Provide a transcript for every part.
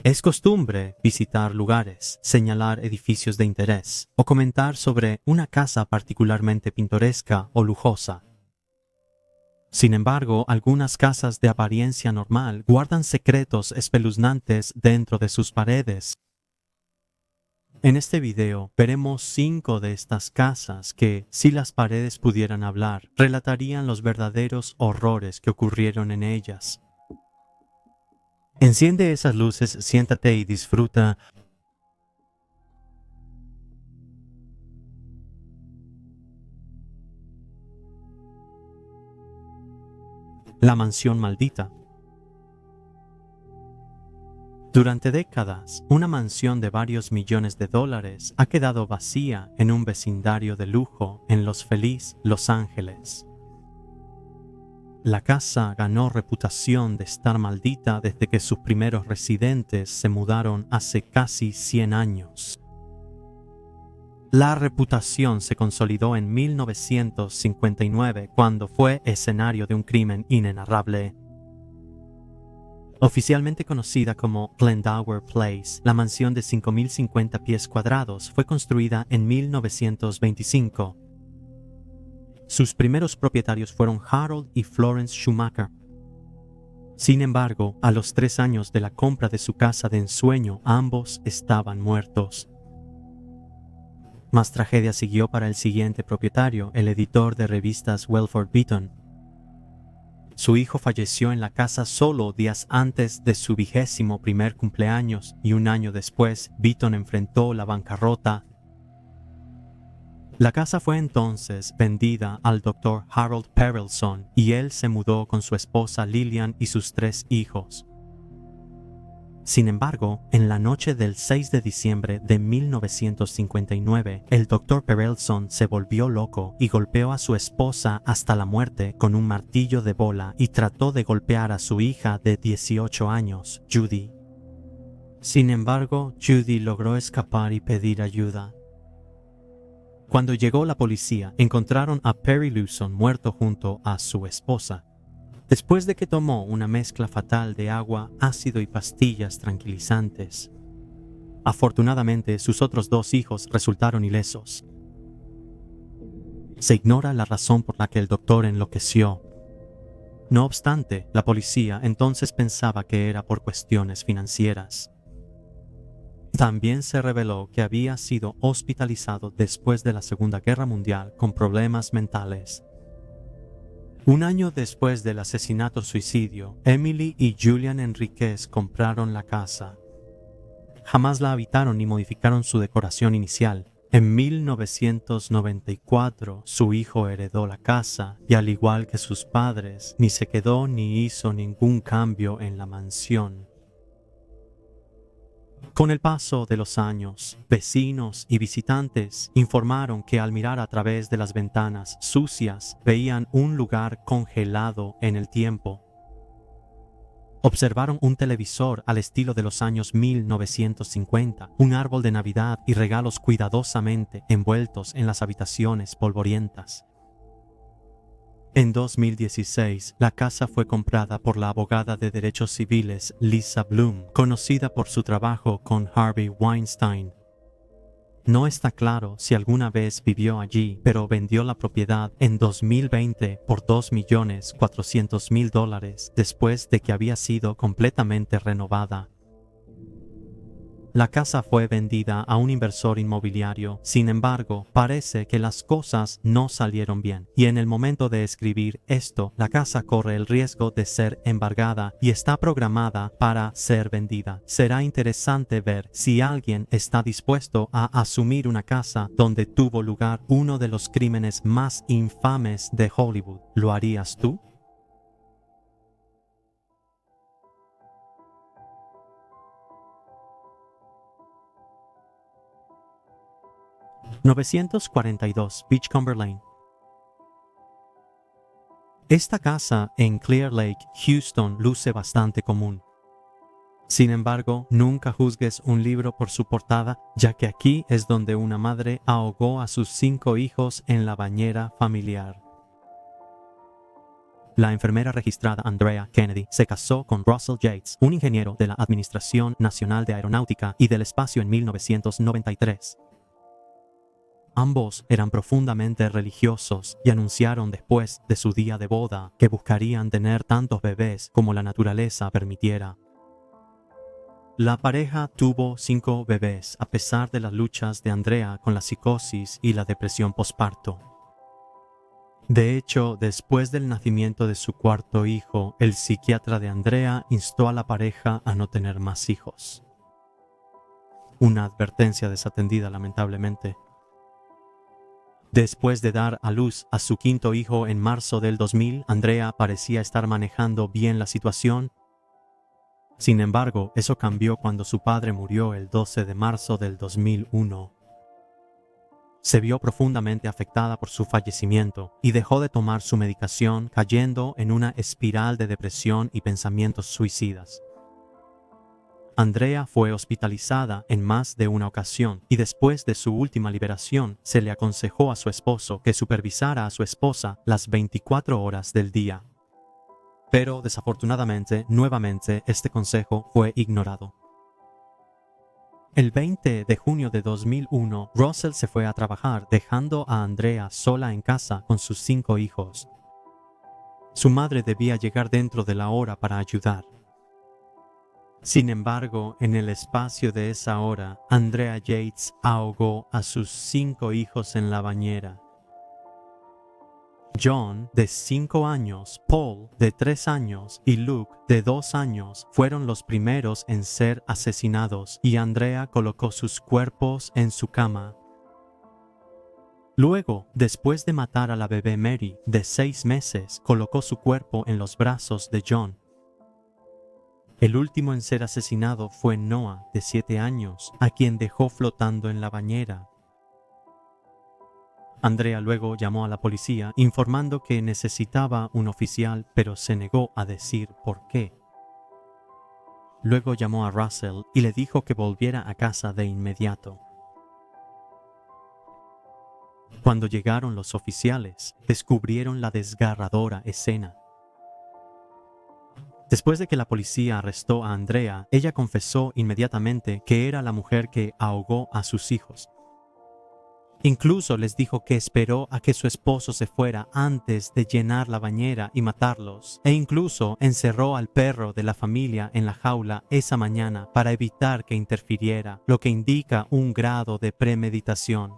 Es costumbre visitar lugares, señalar edificios de interés o comentar sobre una casa particularmente pintoresca o lujosa. Sin embargo, algunas casas de apariencia normal guardan secretos espeluznantes dentro de sus paredes. En este video veremos 5 de estas casas que, si las paredes pudieran hablar, relatarían los verdaderos horrores que ocurrieron en ellas. Enciende esas luces, siéntate y disfruta. La mansión maldita. Durante décadas, una mansión de varios millones de dólares ha quedado vacía en un vecindario de lujo en Los Feliz, Los Ángeles. La casa ganó reputación de estar maldita desde que sus primeros residentes se mudaron hace casi 100 años. La reputación se consolidó en 1959 cuando fue escenario de un crimen inenarrable. Oficialmente conocida como Glendower Place, la mansión de 5.050 pies cuadrados fue construida en 1925. Sus primeros propietarios fueron Harold y Florence Schumacher. Sin embargo, a los 3 años de la compra de su casa de ensueño, ambos estaban muertos. Más tragedia siguió para el siguiente propietario, el editor de revistas Welford Beaton. Su hijo falleció en la casa solo días antes de su 21º cumpleaños y un año después, Beaton enfrentó la bancarrota. La casa fue entonces vendida al Dr. Harold Perelson y él se mudó con su esposa Lillian y sus 3 hijos. Sin embargo, en la noche del 6 de diciembre de 1959, el Dr. Perelson se volvió loco y golpeó a su esposa hasta la muerte con un martillo de bola y trató de golpear a su hija de 18 años, Judy. Sin embargo, Judy logró escapar y pedir ayuda. Cuando llegó la policía, encontraron a Perry Lawson muerto junto a su esposa, después de que tomó una mezcla fatal de agua, ácido y pastillas tranquilizantes. Afortunadamente, sus otros 2 hijos resultaron ilesos. Se ignora la razón por la que el doctor enloqueció. No obstante, la policía entonces pensaba que era por cuestiones financieras. También se reveló que había sido hospitalizado después de la Segunda Guerra Mundial con problemas mentales. Un año después del asesinato-suicidio, Emily y Julian Enríquez compraron la casa. Jamás la habitaron ni modificaron su decoración inicial. En 1994, su hijo heredó la casa y, al igual que sus padres, ni se quedó ni hizo ningún cambio en la mansión. Con el paso de los años, vecinos y visitantes informaron que al mirar a través de las ventanas sucias veían un lugar congelado en el tiempo. Observaron un televisor al estilo de los años 1950, un árbol de Navidad y regalos cuidadosamente envueltos en las habitaciones polvorientas. En 2016, la casa fue comprada por la abogada de derechos civiles Lisa Bloom, conocida por su trabajo con Harvey Weinstein. No está claro si alguna vez vivió allí, pero vendió la propiedad en 2020 por $2.400.000 después de que había sido completamente renovada. La casa fue vendida a un inversor inmobiliario. Sin embargo, parece que las cosas no salieron bien. Y en el momento de escribir esto, la casa corre el riesgo de ser embargada y está programada para ser vendida. Será interesante ver si alguien está dispuesto a asumir una casa donde tuvo lugar uno de los crímenes más infames de Hollywood. ¿Lo harías tú? $942 Beachcomber Lane. Esta casa en Clear Lake, Houston, luce bastante común. Sin embargo, nunca juzgues un libro por su portada, ya que aquí es donde una madre ahogó a sus 5 hijos en la bañera familiar. La enfermera registrada Andrea Kennedy se casó con Russell Yates, un ingeniero de la Administración Nacional de Aeronáutica y del Espacio en 1993. Ambos eran profundamente religiosos y anunciaron después de su día de boda que buscarían tener tantos bebés como la naturaleza permitiera. La pareja tuvo 5 bebés a pesar de las luchas de Andrea con la psicosis y la depresión posparto. De hecho, después del nacimiento de su cuarto hijo, el psiquiatra de Andrea instó a la pareja a no tener más hijos. Una advertencia desatendida, lamentablemente. Después de dar a luz a su quinto hijo en marzo del 2000, Andrea parecía estar manejando bien la situación. Sin embargo, eso cambió cuando su padre murió el 12 de marzo del 2001. Se vio profundamente afectada por su fallecimiento y dejó de tomar su medicación, cayendo en una espiral de depresión y pensamientos suicidas. Andrea fue hospitalizada en más de una ocasión y después de su última liberación se le aconsejó a su esposo que supervisara a su esposa las 24 horas del día. Pero desafortunadamente, nuevamente, este consejo fue ignorado. El 20 de junio de 2001, Russell se fue a trabajar, dejando a Andrea sola en casa con sus 5 hijos. Su madre debía llegar dentro de la hora para ayudar. Sin embargo, en el espacio de esa hora, Andrea Yates ahogó a sus 5 hijos en la bañera. John, de 5 años, Paul, de 3 años, y Luke, de 2 años, fueron los primeros en ser asesinados, y Andrea colocó sus cuerpos en su cama. Luego, después de matar a la bebé Mary, de 6 meses, colocó su cuerpo en los brazos de John. El último en ser asesinado fue Noah, de 7 años, a quien dejó flotando en la bañera. Andrea luego llamó a la policía informando que necesitaba un oficial, pero se negó a decir por qué. Luego llamó a Russell y le dijo que volviera a casa de inmediato. Cuando llegaron los oficiales, descubrieron la desgarradora escena. Después de que la policía arrestó a Andrea, ella confesó inmediatamente que era la mujer que ahogó a sus hijos. Incluso les dijo que esperó a que su esposo se fuera antes de llenar la bañera y matarlos, e incluso encerró al perro de la familia en la jaula esa mañana para evitar que interfiriera, lo que indica un grado de premeditación.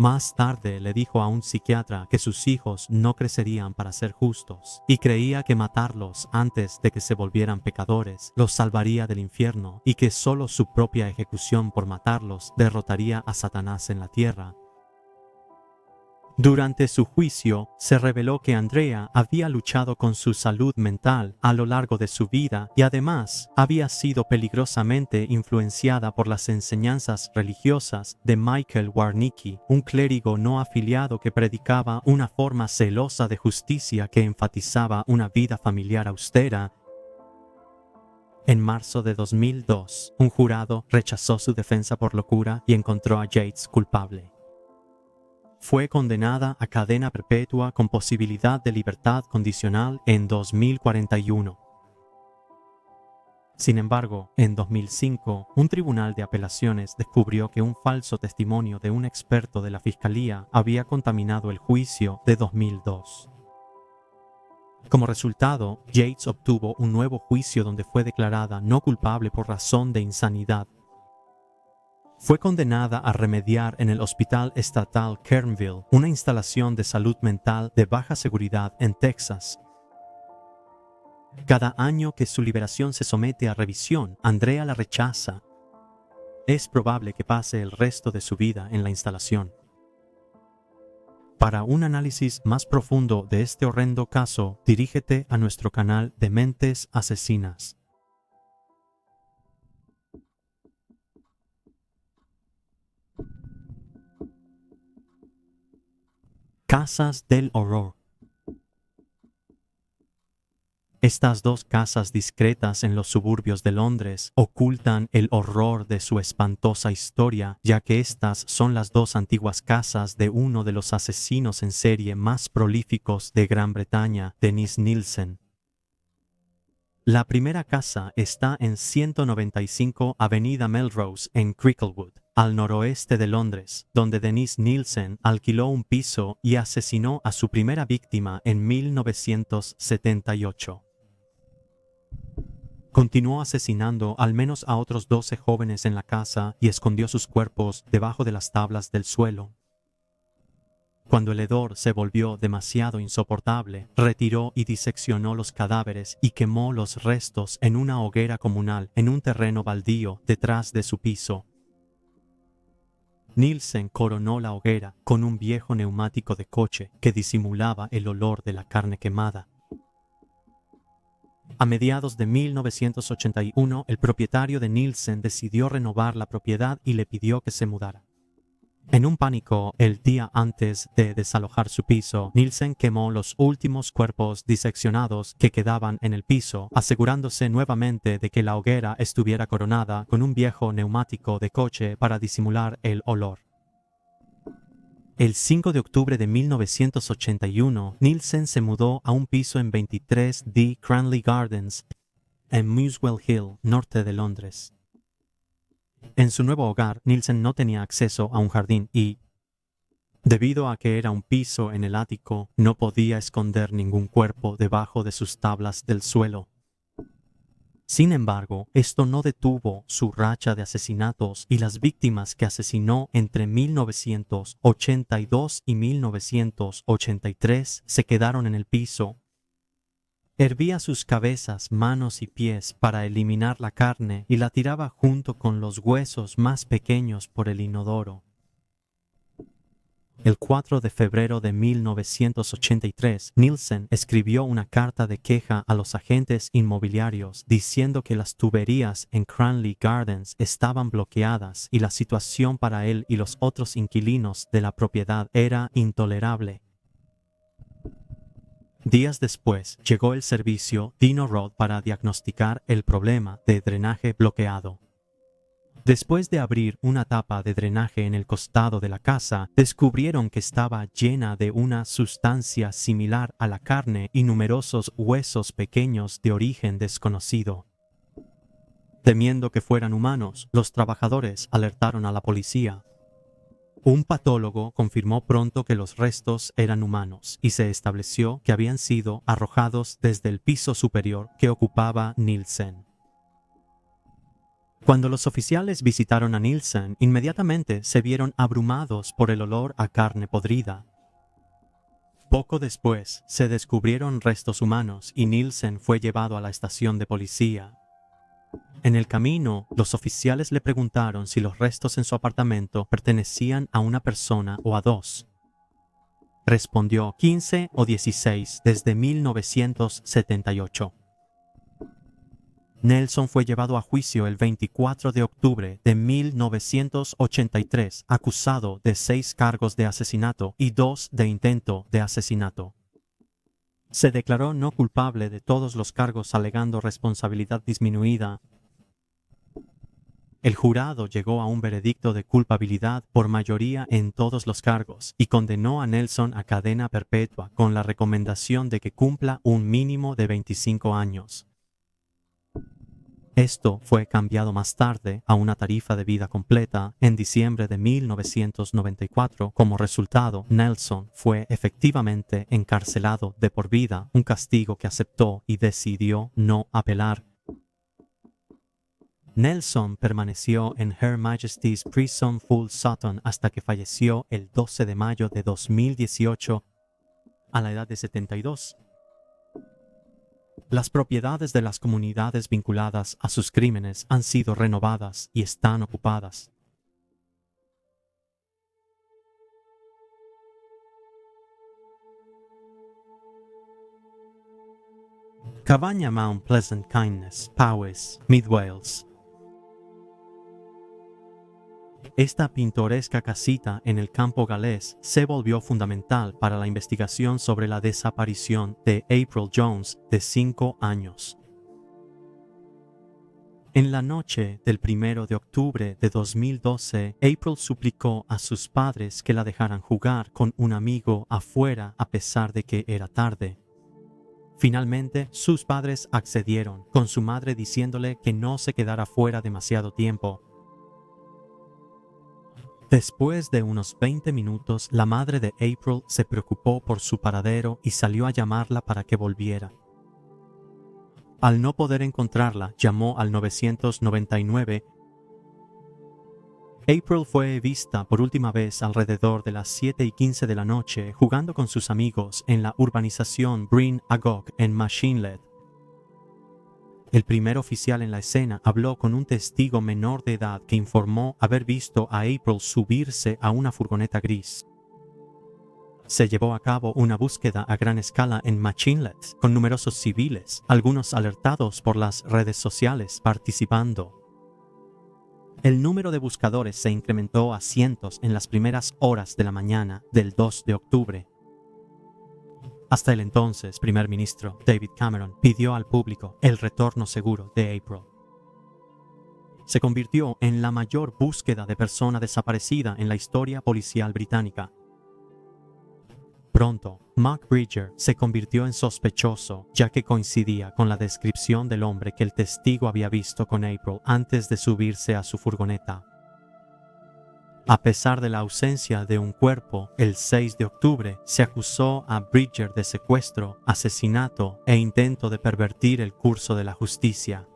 Más tarde le dijo a un psiquiatra que sus hijos no crecerían para ser justos y creía que matarlos antes de que se volvieran pecadores los salvaría del infierno y que solo su propia ejecución por matarlos derrotaría a Satanás en la tierra. Durante su juicio, se reveló que Andrea había luchado con su salud mental a lo largo de su vida y además había sido peligrosamente influenciada por las enseñanzas religiosas de Michael Warnicki, un clérigo no afiliado que predicaba una forma celosa de justicia que enfatizaba una vida familiar austera. En marzo de 2002, un jurado rechazó su defensa por locura y encontró a Yates culpable. Fue condenada a cadena perpetua con posibilidad de libertad condicional en 2041. Sin embargo, en 2005, un tribunal de apelaciones descubrió que un falso testimonio de un experto de la Fiscalía había contaminado el juicio de 2002. Como resultado, Yates obtuvo un nuevo juicio donde fue declarada no culpable por razón de insanidad. Fue condenada a remediar en el Hospital Estatal Kernville, una instalación de salud mental de baja seguridad en Texas. Cada año que su liberación se somete a revisión, Andrea la rechaza. Es probable que pase el resto de su vida en la instalación. Para un análisis más profundo de este horrendo caso, dirígete a nuestro canal de Mentes Asesinas. Casas del horror. Estas dos casas discretas en los suburbios de Londres ocultan el horror de su espantosa historia, ya que estas son las dos antiguas casas de uno de los asesinos en serie más prolíficos de Gran Bretaña, Dennis Nilsen. La primera casa está en 195 Avenida Melrose en Cricklewood, al noroeste de Londres, donde Dennis Nilsen alquiló un piso y asesinó a su primera víctima en 1978. Continuó asesinando al menos a otros 12 jóvenes en la casa y escondió sus cuerpos debajo de las tablas del suelo. Cuando el hedor se volvió demasiado insoportable, retiró y diseccionó los cadáveres y quemó los restos en una hoguera comunal en un terreno baldío detrás de su piso. Nilsen coronó la hoguera con un viejo neumático de coche que disimulaba el olor de la carne quemada. A mediados de 1981, el propietario de Nilsen decidió renovar la propiedad y le pidió que se mudara. En un pánico, el día antes de desalojar su piso, Nilsen quemó los últimos cuerpos diseccionados que quedaban en el piso, asegurándose nuevamente de que la hoguera estuviera coronada con un viejo neumático de coche para disimular el olor. El 5 de octubre de 1981, Nilsen se mudó a un piso en 23D Cranley Gardens, en Muswell Hill, norte de Londres. En su nuevo hogar, Nilsen no tenía acceso a un jardín y, debido a que era un piso en el ático, no podía esconder ningún cuerpo debajo de sus tablas del suelo. Sin embargo, esto no detuvo su racha de asesinatos y las víctimas que asesinó entre 1982 y 1983 se quedaron en el piso. Hervía sus cabezas, manos y pies para eliminar la carne y la tiraba junto con los huesos más pequeños por el inodoro. El 4 de febrero de 1983, Nilsen escribió una carta de queja a los agentes inmobiliarios diciendo que las tuberías en Cranley Gardens estaban bloqueadas y la situación para él y los otros inquilinos de la propiedad era intolerable. Días después, llegó el servicio Dino Road para diagnosticar el problema de drenaje bloqueado. Después de abrir una tapa de drenaje en el costado de la casa, descubrieron que estaba llena de una sustancia similar a la carne y numerosos huesos pequeños de origen desconocido. Temiendo que fueran humanos, los trabajadores alertaron a la policía. Un patólogo confirmó pronto que los restos eran humanos y se estableció que habían sido arrojados desde el piso superior que ocupaba Nilsen. Cuando los oficiales visitaron a Nilsen, inmediatamente se vieron abrumados por el olor a carne podrida. Poco después, se descubrieron restos humanos y Nilsen fue llevado a la estación de policía. En el camino, los oficiales le preguntaron si los restos en su apartamento pertenecían a una persona o a dos. Respondió 15 o 16 desde 1978. Nelson fue llevado a juicio el 24 de octubre de 1983, acusado de 6 cargos de asesinato y 2 de intento de asesinato. Se declaró no culpable de todos los cargos alegando responsabilidad disminuida. El jurado llegó a un veredicto de culpabilidad por mayoría en todos los cargos y condenó a Nelson a cadena perpetua con la recomendación de que cumpla un mínimo de 25 años. Esto fue cambiado más tarde a una tarifa de vida completa en diciembre de 1994. Como resultado, Nelson fue efectivamente encarcelado de por vida, un castigo que aceptó y decidió no apelar. Nelson permaneció en Her Majesty's Prison Full Sutton hasta que falleció el 12 de mayo de 2018 a la edad de 72. Las propiedades de las comunidades vinculadas a sus crímenes han sido renovadas y están ocupadas. Cabaña Mount Pleasant Kindness, Powys, Mid Wales. Esta pintoresca casita en el campo galés se volvió fundamental para la investigación sobre la desaparición de April Jones, de 5 años. En la noche del 1 de octubre de 2012, April suplicó a sus padres que la dejaran jugar con un amigo afuera a pesar de que era tarde. Finalmente, sus padres accedieron, con su madre diciéndole que no se quedara fuera demasiado tiempo. Después de unos 20 minutos, la madre de April se preocupó por su paradero y salió a llamarla para que volviera. Al no poder encontrarla, llamó al 999. April fue vista por última vez alrededor de las 7:15 de la noche jugando con sus amigos en la urbanización Bryn Agog en Machynlleth. El primer oficial en la escena habló con un testigo menor de edad que informó haber visto a April subirse a una furgoneta gris. Se llevó a cabo una búsqueda a gran escala en Machynlleth, con numerosos civiles, algunos alertados por las redes sociales, participando. El número de buscadores se incrementó a cientos en las primeras horas de la mañana del 2 de octubre. Hasta el entonces primer ministro David Cameron pidió al público el retorno seguro de April. Se convirtió en la mayor búsqueda de persona desaparecida en la historia policial británica. Pronto, Mark Bridger se convirtió en sospechoso, ya que coincidía con la descripción del hombre que el testigo había visto con April antes de subirse a su furgoneta. A pesar de la ausencia de un cuerpo, el 6 de octubre se acusó a Bridger de secuestro, asesinato e intento de pervertir el curso de la justicia.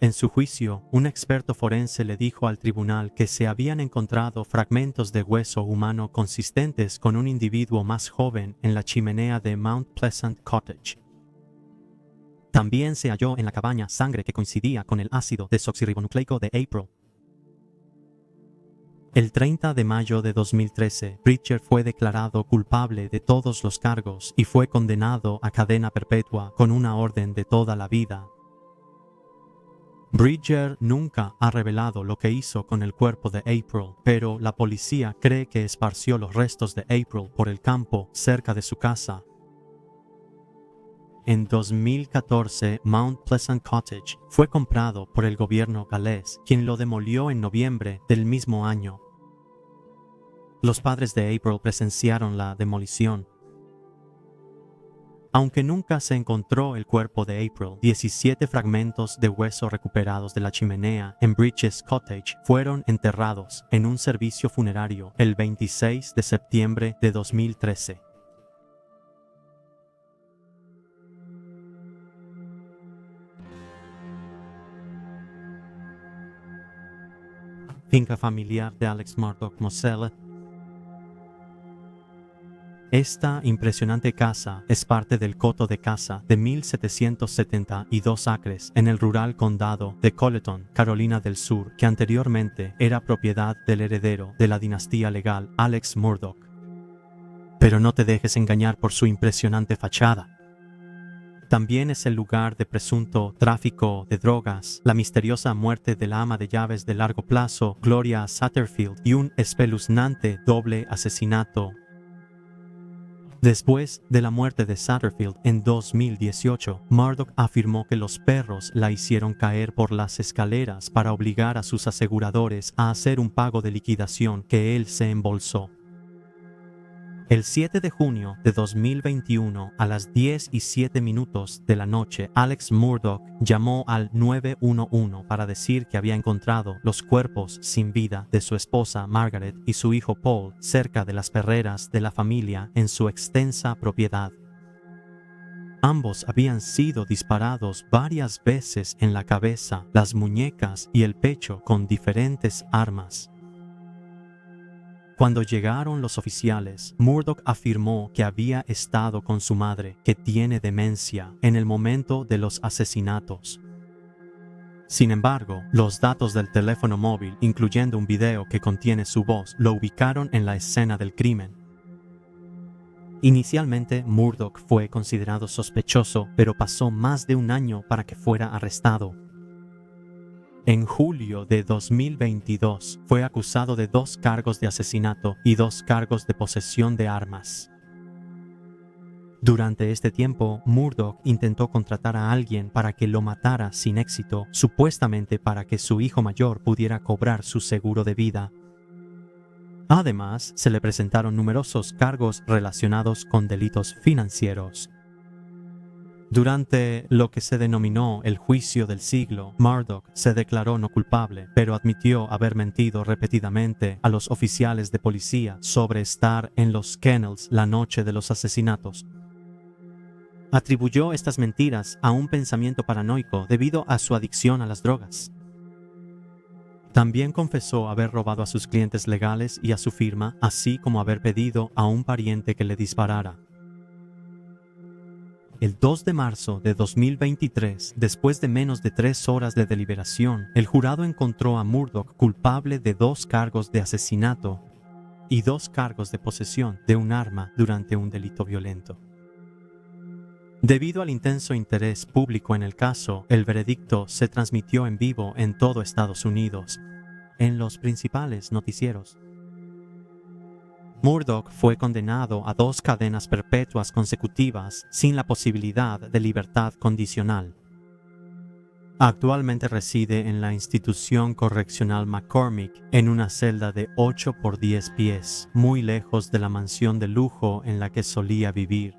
En su juicio, un experto forense le dijo al tribunal que se habían encontrado fragmentos de hueso humano consistentes con un individuo más joven en la chimenea de Mount Pleasant Cottage. También se halló en la cabaña sangre que coincidía con el ácido desoxirribonucleico de April. El 30 de mayo de 2013, Bridger fue declarado culpable de todos los cargos y fue condenado a cadena perpetua con una orden de toda la vida. Bridger nunca ha revelado lo que hizo con el cuerpo de April, pero la policía cree que esparció los restos de April por el campo cerca de su casa. En 2014, Mount Pleasant Cottage fue comprado por el gobierno galés, quien lo demolió en noviembre del mismo año. Los padres de April presenciaron la demolición. Aunque nunca se encontró el cuerpo de April, 17 fragmentos de hueso recuperados de la chimenea en Bridges Cottage fueron enterrados en un servicio funerario el 26 de septiembre de 2013. Finca familiar de Alex Murdaugh Moselle. Esta impresionante casa es parte del coto de caza de 1,772 acres en el rural condado de Colleton, Carolina del Sur, que anteriormente era propiedad del heredero de la dinastía legal Alex Murdaugh. Pero no te dejes engañar por su impresionante fachada. También es el lugar de presunto tráfico de drogas, la misteriosa muerte de la ama de llaves de largo plazo, Gloria Satterfield, y un espeluznante doble asesinato. Después de la muerte de Satterfield en 2018, Murdaugh afirmó que los perros la hicieron caer por las escaleras para obligar a sus aseguradores a hacer un pago de liquidación que él se embolsó. El 7 de junio de 2021, a las 10:07 de la noche, Alex Murdaugh llamó al 911 para decir que había encontrado los cuerpos sin vida de su esposa Margaret y su hijo Paul cerca de las perreras de la familia en su extensa propiedad. Ambos habían sido disparados varias veces en la cabeza, las muñecas y el pecho con diferentes armas. Cuando llegaron los oficiales, Murdaugh afirmó que había estado con su madre, que tiene demencia, en el momento de los asesinatos. Sin embargo, los datos del teléfono móvil, incluyendo un video que contiene su voz, lo ubicaron en la escena del crimen. Inicialmente, Murdaugh fue considerado sospechoso, pero pasó más de un año para que fuera arrestado. En julio de 2022 fue acusado de 2 cargos de asesinato y 2 cargos de posesión de armas. Durante este tiempo, Murdaugh intentó contratar a alguien para que lo matara sin éxito, supuestamente para que su hijo mayor pudiera cobrar su seguro de vida. Además, se le presentaron numerosos cargos relacionados con delitos financieros. Durante lo que se denominó el juicio del siglo, Murdaugh se declaró no culpable, pero admitió haber mentido repetidamente a los oficiales de policía sobre estar en los kennels la noche de los asesinatos. Atribuyó estas mentiras a un pensamiento paranoico debido a su adicción a las drogas. También confesó haber robado a sus clientes legales y a su firma, así como haber pedido a un pariente que le disparara. El 2 de marzo de 2023, después de menos de 3 horas de deliberación, el jurado encontró a Murdaugh culpable de 2 cargos de asesinato y 2 cargos de posesión de un arma durante un delito violento. Debido al intenso interés público en el caso, el veredicto se transmitió en vivo en todo Estados Unidos, en los principales noticieros. Murdaugh fue condenado a 2 cadenas perpetuas consecutivas sin la posibilidad de libertad condicional. Actualmente reside en la institución correccional McCormick en una celda de 8 por 10 pies, muy lejos de la mansión de lujo en la que solía vivir.